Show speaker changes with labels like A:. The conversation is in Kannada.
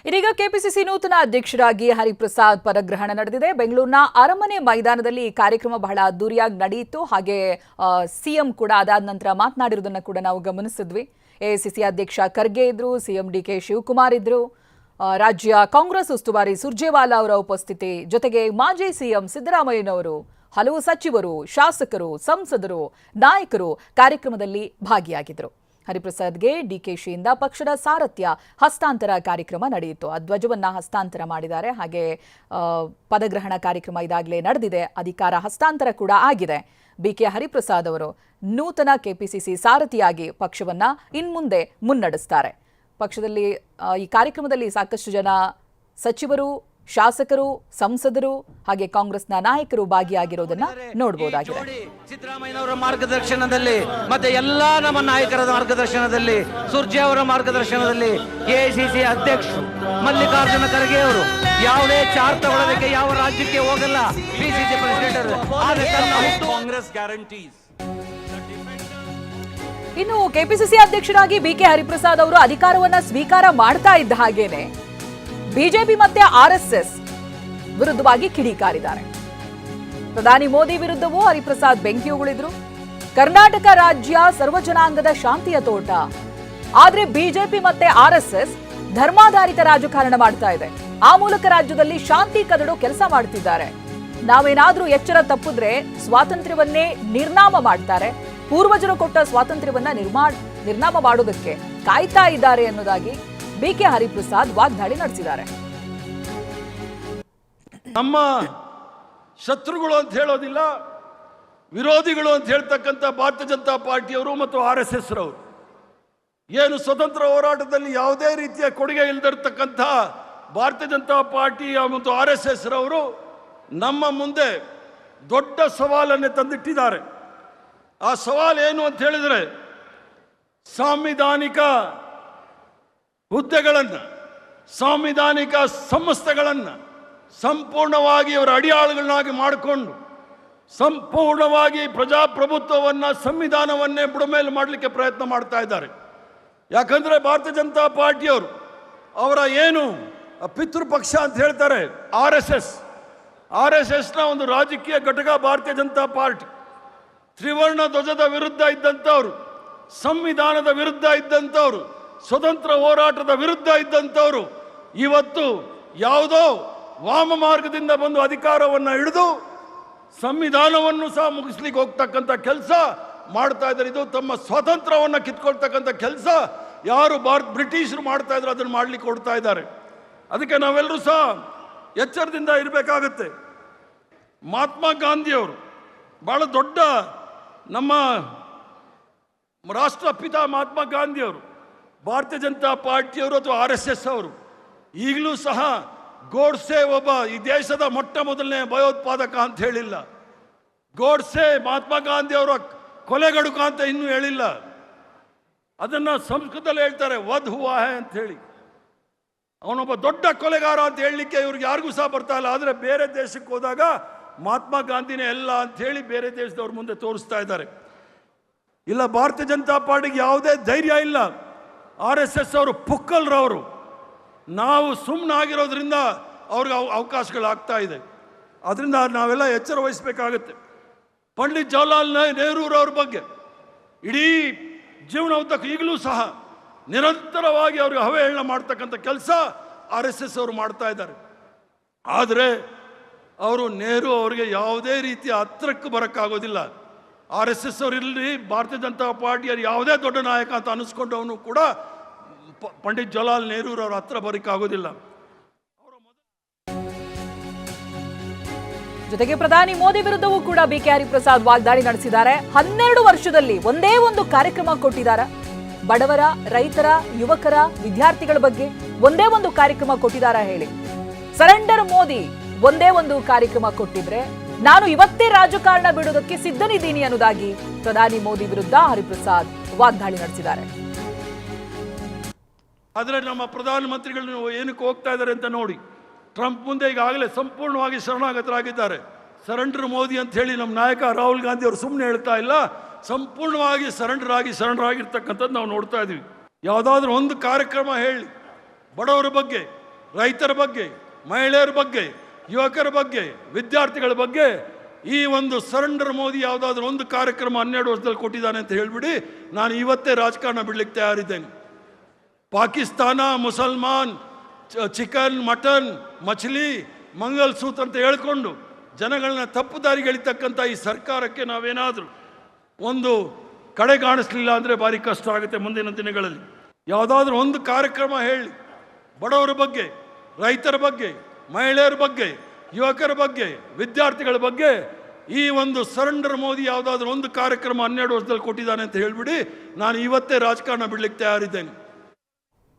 A: ಇದೀಗ ಕೆಪಿಸಿಸಿ ನೂತನ ಅಧ್ಯಕ್ಷರಾಗಿ ಹರಿಪ್ರಸಾದ್ ಪದಗ್ರಹಣ ನಡೆದಿದೆ. ಬೆಂಗಳೂರಿನ ಅರಮನೆ ಮೈದಾನದಲ್ಲಿ ಈ ಕಾರ್ಯಕ್ರಮ ಬಹಳ ಅದ್ದೂರಿಯಾಗಿ ನಡೆಯಿತು. ಹಾಗೆ ಸಿಎಂ ಕೂಡ ಅದಾದ ನಂತರ ಮಾತನಾಡಿರುವುದನ್ನು ಕೂಡ ನಾವು ಗಮನಿಸಿದ್ವಿ. ಎಐಸಿಸಿ ಅಧ್ಯಕ್ಷ ಖರ್ಗೆ ಇದ್ರು, ಸಿಎಂ ಡಿಕೆ ಶಿವಕುಮಾರ್ ಇದ್ರು, ರಾಜ್ಯ ಕಾಂಗ್ರೆಸ್ ಉಸ್ತುವಾರಿ ಸುರ್ಜೇವಾಲಾ ಅವರ ಉಪಸ್ಥಿತಿ, ಜೊತೆಗೆ ಮಾಜಿ ಸಿಎಂ ಸಿದ್ದರಾಮಯ್ಯನವರು, ಹಲವು ಸಚಿವರು, ಶಾಸಕರು, ಸಂಸದರು, ನಾಯಕರು ಕಾರ್ಯಕ್ರಮದಲ್ಲಿ ಭಾಗಿಯಾಗಿದ್ದರು. ಹರಿಪ್ರಸಾದ್ಗೆ ಡಿಕೆಶಿಯಿಂದ ಪಕ್ಷದ ಸಾರಥ್ಯ ಹಸ್ತಾಂತರ ಕಾರ್ಯಕ್ರಮ ನಡೆಯಿತು. ಆ ಧ್ವಜವನ್ನ ಹಸ್ತಾಂತರ ಮಾಡಿದ್ದಾರೆ. ಹಾಗೆ ಪದಗ್ರಹಣ ಕಾರ್ಯಕ್ರಮ ಇದಾಗಲೇ ನಡೆದಿದೆ. ಅಧಿಕಾರ ಹಸ್ತಾಂತರ ಕೂಡ ಆಗಿದೆ. ಬಿಕೆ ಹರಿಪ್ರಸಾದ್ ಅವರು ನೂತನ ಕೆಪಿಸಿಸಿ ಸಾರಥಿಯಾಗಿ ಪಕ್ಷವನ್ನ ಇನ್ಮುಂದೆ ಮುನ್ನಡೆಸ್ತಾರೆ. ಪಕ್ಷದಲ್ಲಿ ಈ ಕಾರ್ಯಕ್ರಮದಲ್ಲಿ ಸಾಕಷ್ಟು ಜನ ಸಚಿವರು, ಶಾಸಕರು, ಸಂಸದರು ಹಾಗೆ ಕಾಂಗ್ರೆಸ್ನ ನಾಯಕರು ಭಾಗಿಯಾಗಿರೋದನ್ನ ನೋಡಬಹುದಾಗಿದೆ.
B: ಸಿದ್ದರಾಮಯ್ಯನವರ ಮಾರ್ಗದರ್ಶನದಲ್ಲಿ ಮತ್ತೆ ಎಲ್ಲಾ ನಮ್ಮ ನಾಯಕರ ಮಾರ್ಗದರ್ಶನದಲ್ಲಿ, ಸುರ್ಜೆ ಅವರ ಮಾರ್ಗದರ್ಶನದಲ್ಲಿ ಎಐಸಿಸಿ ಅಧ್ಯಕ್ಷರು ಮಲ್ಲಿಕಾರ್ಜುನ ಖರ್ಗೆ ಅವರು ಯಾವುದೇ ಚಾರ್ಜ್ ತಗೊಳ್ಳೋದಕ್ಕೆ ಯಾವ ರಾಜ್ಯಕ್ಕೆ ಹೋಗಲ್ಲ. PCC president Congress guarantees.
A: ಇನ್ನು ಕೆಪಿಸಿಸಿ ಅಧ್ಯಕ್ಷರಾಗಿ ಬಿಕೆ ಹರಿಪ್ರಸಾದ್ ಅವರು ಅಧಿಕಾರವನ್ನ ಸ್ವೀಕಾರ ಮಾಡ್ತಾ ಇದ್ದ ಹಾಗೇನೆ ಬಿಜೆಪಿ ಮತ್ತೆ ಆರ್ಎಸ್ಎಸ್ ವಿರುದ್ಧವಾಗಿ ಕಿಡಿಕಾರಿದ್ದಾರೆ. ಪ್ರಧಾನಿ ಮೋದಿ ವಿರುದ್ಧವೂ ಹರಿಪ್ರಸಾದ್ ಬೆಂಕಿ ಉಗುಳಿದ್ರು. ಕರ್ನಾಟಕ ರಾಜ್ಯ ಸರ್ವಜನಾಂಗದ ಶಾಂತಿಯ ತೋಟ, ಆದ್ರೆ ಬಿಜೆಪಿ ಮತ್ತೆ ಆರ್ಎಸ್ಎಸ್ ಧರ್ಮಾಧಾರಿತ ರಾಜಕಾರಣ ಮಾಡ್ತಾ ಇದೆ. ಆ ಮೂಲಕ ರಾಜ್ಯದಲ್ಲಿ ಶಾಂತಿ ಕದಡೋ ಕೆಲಸ ಮಾಡ್ತಿದ್ದಾರೆ. ನಾವೇನಾದ್ರೂ ಎಚ್ಚರ ತಪ್ಪಿದ್ರೆ ಸ್ವಾತಂತ್ರ್ಯವನ್ನೇ ನಿರ್ನಾಮ ಮಾಡ್ತಾರೆ. ಪೂರ್ವಜರು ಕೊಟ್ಟ ಸ್ವಾತಂತ್ರ್ಯವನ್ನ ನಿರ್ನಾಮ ಮಾಡೋದಕ್ಕೆ ಕಾಯ್ತಾ ಇದ್ದಾರೆ ಅನ್ನೋದಾಗಿ ಬಿಕೆ ಹರಿಪ್ರಸಾದ್ ವಾಗ್ದಾಳಿ ನಡೆಸಿದ್ದಾರೆ.
C: ನಮ್ಮ ಶತ್ರುಗಳು ಅಂತ ಹೇಳೋದಿಲ್ಲ, ವಿರೋಧಿಗಳು ಅಂತ ಹೇಳ್ತಕ್ಕಂಥ ಭಾರತೀಯ ಜನತಾ ಪಾರ್ಟಿಯವರು ಮತ್ತು RSS ರವರು ಏನು ಸ್ವತಂತ್ರ ಹೋರಾಟದಲ್ಲಿ ಯಾವುದೇ ರೀತಿಯ ಕೊಡುಗೆ ಇಲ್ಲದಿರ್ತಕ್ಕಂಥ ಭಾರತೀಯ ಜನತಾ ಪಾರ್ಟಿ ಮತ್ತು RSS ರವರು ನಮ್ಮ ಮುಂದೆ ದೊಡ್ಡ ಸವಾಲನ್ನೇ ತಂದಿಟ್ಟಿದ್ದಾರೆ. ಆ ಸವಾಲು ಏನು ಅಂತ ಹೇಳಿದರೆ, ಸಾಂವಿಧಾನಿಕ ಹುದ್ದೆಗಳನ್ನು, ಸಾಂವಿಧಾನಿಕ ಸಂಸ್ಥೆಗಳನ್ನು ಸಂಪೂರ್ಣವಾಗಿ ಅವರ ಅಡಿಯಾಳುಗಳನ್ನಾಗಿ ಮಾಡಿಕೊಂಡು ಸಂಪೂರ್ಣವಾಗಿ ಪ್ರಜಾಪ್ರಭುತ್ವವನ್ನು, ಸಂವಿಧಾನವನ್ನೇ ಬುಡಮೇಲು ಮಾಡಲಿಕ್ಕೆ ಪ್ರಯತ್ನ ಮಾಡ್ತಾ ಇದ್ದಾರೆ. ಯಾಕಂದರೆ ಭಾರತೀಯ ಜನತಾ ಪಾರ್ಟಿಯವರು ಅವರ ಏನು ಪಿತೃಪಕ್ಷ ಅಂತ ಹೇಳ್ತಾರೆ RSSನ ಒಂದು ರಾಜಕೀಯ ಘಟಕ ಭಾರತೀಯ ಜನತಾ ಪಾರ್ಟಿ. ತ್ರಿವರ್ಣ ಧ್ವಜದ ವಿರುದ್ಧ ಇದ್ದಂಥವ್ರು, ಸಂವಿಧಾನದ ವಿರುದ್ಧ ಇದ್ದಂಥವ್ರು, ಸ್ವತಂತ್ರ ಹೋರಾಟದ ವಿರುದ್ಧ ಇದ್ದಂಥವ್ರು ಇವತ್ತು ಯಾವುದೋ ವಾಮ ಮಾರ್ಗದಿಂದ ಬಂದು ಅಧಿಕಾರವನ್ನು ಹಿಡಿದು ಸಂವಿಧಾನವನ್ನು ಸಹ ಮುಗಿಸ್ಲಿಕ್ಕೆ ಹೋಗ್ತಕ್ಕಂಥ ಕೆಲಸ ಮಾಡ್ತಾ ಇದ್ದಾರೆ. ಇದು ತಮ್ಮ ಸ್ವಾತಂತ್ರ್ಯವನ್ನು ಕಿತ್ಕೊಳ್ತಕ್ಕಂಥ ಕೆಲಸ ಯಾರು ಬ್ರಿಟಿಷರು ಮಾಡ್ತಾ ಇದ್ರು ಅದನ್ನು ಮಾಡ್ಲಿಕ್ಕೆ ಕೊಡ್ತಾ ಇದ್ದಾರೆ. ಅದಕ್ಕೆ ನಾವೆಲ್ಲರೂ ಸಹ ಎಚ್ಚರದಿಂದ ಇರಬೇಕಾಗತ್ತೆ. ಮಹಾತ್ಮ ಗಾಂಧಿಯವರು ಬಹಳ ದೊಡ್ಡ ನಮ್ಮ ರಾಷ್ಟ್ರಪಿತ ಮಹಾತ್ಮ ಗಾಂಧಿಯವರು, ಭಾರತೀಯ ಜನತಾ ಪಾರ್ಟಿಯವರು ಅಥವಾ RSS ಅವರು ಈಗಲೂ ಸಹ ಗೋಡ್ಸೆ ಒಬ್ಬ ಈ ದೇಶದ ಮೊಟ್ಟ ಮೊದಲನೇ ಭಯೋತ್ಪಾದಕ ಅಂತ ಹೇಳಿಲ್ಲ. ಗೋಡ್ಸೆ ಮಹಾತ್ಮ ಗಾಂಧಿ ಅವರ ಕೊಲೆಗಡುಕ ಅಂತ ಇನ್ನೂ ಹೇಳಿಲ್ಲ. ಅದನ್ನು ಸಂಸ್ಕೃತದಲ್ಲಿ ಹೇಳ್ತಾರೆ ವಧ್ ಹುವಾ ಹೈ ಅಂತ ಹೇಳಿ. ಅವನೊಬ್ಬ ದೊಡ್ಡ ಕೊಲೆಗಾರ ಅಂತ ಹೇಳಲಿಕ್ಕೆ ಇವ್ರಿಗೆ ಯಾರಿಗೂ ಸಹ ಬರ್ತಾ ಇಲ್ಲ. ಆದರೆ ಬೇರೆ ದೇಶಕ್ಕೆ ಹೋದಾಗ ಮಹಾತ್ಮ ಗಾಂಧಿನೇ ಎಲ್ಲ ಅಂತ ಹೇಳಿ ಬೇರೆ ದೇಶದವ್ರ ಮುಂದೆ ತೋರಿಸ್ತಾ ಇದ್ದಾರೆ. ಇಲ್ಲ, ಭಾರತೀಯ ಜನತಾ ಪಾರ್ಟಿಗೆ ಯಾವುದೇ ಧೈರ್ಯ ಇಲ್ಲ. RSS ಅವರು ಪುಕ್ಕಲ್ರವರು. ನಾವು ಸುಮ್ಮನಾಗಿರೋದ್ರಿಂದ ಅವ್ರಿಗೆ ಅವಕಾಶಗಳಾಗ್ತಾ ಇದೆ. ಅದರಿಂದ ನಾವೆಲ್ಲ ಎಚ್ಚರ ವಹಿಸಬೇಕಾಗತ್ತೆ. ಪಂಡಿತ್ ಜವಾಹರ್ಲಾಲ್ ನೆಹರೂರವ್ರ ಬಗ್ಗೆ ಇಡೀ ಜೀವನ ಉದ್ದಕ್ಕೂ ಈಗಲೂ ಸಹ ನಿರಂತರವಾಗಿ ಅವ್ರಿಗೆ ಅವಹೇಳನ ಮಾಡ್ತಕ್ಕಂಥ ಕೆಲಸ RSS ಅವರು ಮಾಡ್ತಾ ಇದ್ದಾರೆ. ಆದರೆ ಅವರು ನೆಹರು ಅವರಿಗೆ ಯಾವುದೇ ರೀತಿಯ ಹತ್ತಿರಕ್ಕೆ ಬರೋಕ್ಕಾಗೋದಿಲ್ಲ. RSS ಅವರು ಇರಲಿ, ಭಾರತೀಯ ಜನತಾ ಪಾರ್ಟಿಯ ಯಾವುದೇ ದೊಡ್ಡ ನಾಯಕ ಅಂತ ಅನಿಸ್ಕೊಂಡವನು ಕೂಡ ಪಂಡಿತ್ ಜವಾಹರ್ಲಾಲ್ ನೆಹರೂರವ್ರ ಹತ್ರ ಬರೋಕ್ಕಾಗೋದಿಲ್ಲ.
A: ಜೊತೆಗೆ ಪ್ರಧಾನಿ ಮೋದಿ ವಿರುದ್ಧವೂ ಕೂಡ ಬಿಕೆ ಹರಿಪ್ರಸಾದ್ ವಾಗ್ದಾಳಿ ನಡೆಸಿದ್ದಾರೆ. 12 ವರ್ಷದಲ್ಲಿ ಒಂದೇ ಒಂದು ಕಾರ್ಯಕ್ರಮ ಕೊಟ್ಟಿದ್ದಾರೆ. ಬಡವರ, ರೈತರ, ಯುವಕರ, ವಿದ್ಯಾರ್ಥಿಗಳ ಬಗ್ಗೆ ಒಂದೇ ಒಂದು ಕಾರ್ಯಕ್ರಮ ಕೊಟ್ಟಿದ್ದಾರೆ ಹೇಳಿ. ಸರೆಂಡರ್ ಮೋದಿ ಒಂದೇ ಒಂದು ಕಾರ್ಯಕ್ರಮ ಕೊಟ್ಟಿದ್ರೆ ನಾನು ಇವತ್ತೇ ರಾಜಕಾರಣ ಬಿಡೋದಕ್ಕೆ ಸಿದ್ಧನಿದ್ದೀನಿ ಅನ್ನೋದಾಗಿ ಪ್ರಧಾನಿ ಮೋದಿ ವಿರುದ್ಧ ಹರಿಪ್ರಸಾದ್ ವಾಗ್ದಾಳಿ ನಡೆಸಿದ್ದಾರೆ.
C: ಆದರೆ ನಮ್ಮ ಪ್ರಧಾನಮಂತ್ರಿಗಳು ಏನಕ್ಕೆ ಹೋಗ್ತಾ ಇದ್ದಾರೆ ಅಂತ ನೋಡಿ. ಟ್ರಂಪ್ ಮುಂದೆ ಈಗಾಗಲೇ ಸಂಪೂರ್ಣವಾಗಿ ಶರಣಾಗತರಾಗಿದ್ದಾರೆ. ಸರೆಂಡರ್ ಮೋದಿ ಅಂತ ಹೇಳಿ ನಮ್ಮ ನಾಯಕ ರಾಹುಲ್ ಗಾಂಧಿ ಅವರು ಸುಮ್ಮನೆ ಹೇಳ್ತಾ ಇಲ್ಲ, ಸಂಪೂರ್ಣವಾಗಿ ಶರಣರಾಗಿರ್ತಕ್ಕಂಥದ್ದು ನಾವು ನೋಡ್ತಾ ಇದ್ದೀವಿ. ಯಾವುದಾದ್ರೂ ಒಂದು ಕಾರ್ಯಕ್ರಮ ಹೇಳಿ, ಬಡವರ ಬಗ್ಗೆ, ರೈತರ ಬಗ್ಗೆ, ಮಹಿಳೆಯರ ಬಗ್ಗೆ, ಯುವಕರ ಬಗ್ಗೆ, ವಿದ್ಯಾರ್ಥಿಗಳ ಬಗ್ಗೆ ಈ ಒಂದು ಸರೆಂಡರ್ ಮೋದಿ ಯಾವುದಾದ್ರೂ ಒಂದು ಕಾರ್ಯಕ್ರಮ 12 ವರ್ಷದಲ್ಲಿ ಕೊಟ್ಟಿದ್ದಾನೆ ಅಂತ ಹೇಳಿಬಿಡಿ, ನಾನು ಇವತ್ತೇ ರಾಜಕಾರಣ ಬಿಡ್ಲಿಕ್ಕೆ ತಯಾರಿದ್ದೇನೆ. ಪಾಕಿಸ್ತಾನ, ಮುಸಲ್ಮಾನ್, ಚಿಕನ್, ಮಟನ್, ಮछली, ಮಂಗಲ್ಸೂತ್ರ ಅಂತ ಹೇಳ್ಕೊಂಡು ಜನಗಳನ್ನ ತಪ್ಪು ದಾರಿಗೆ ಎಳಿತಕ್ಕಂಥ ಈ ಸರ್ಕಾರಕ್ಕೆ ನಾವೇನಾದರೂ ಒಂದು ಕಡೆಗಾಣಿಸ್ಲಿಲ್ಲ ಅಂದರೆ ಭಾರಿ ಕಷ್ಟ ಆಗುತ್ತೆ ಮುಂದಿನ ದಿನಗಳಲ್ಲಿ. ಯಾವುದಾದ್ರೂ ಒಂದು ಕಾರ್ಯಕ್ರಮ ಹೇಳಿ, ಬಡವರ ಬಗ್ಗೆ, ರೈತರ ಬಗ್ಗೆ, ಮಹಿಳೆಯರ ಬಗ್ಗೆ, ಯುವಕರ ಬಗ್ಗೆ, ವಿದ್ಯಾರ್ಥಿಗಳ ಬಗ್ಗೆ ಈ ಒಂದು ಸರೆಂಡರ್ ಮೋದಿ ಯಾವುದಾದ್ರೂ ಒಂದು ಕಾರ್ಯಕ್ರಮ 12 ವರ್ಷದಲ್ಲಿ ಕೊಟ್ಟಿದ್ದಾನೆ ಅಂತ ಹೇಳಿಬಿಡಿ, ನಾನು ಇವತ್ತೇ ರಾಜಕಾರಣ ಬಿಡ್ಲಿಕ್ಕೆ ತಯಾರಿದ್ದೇನೆ.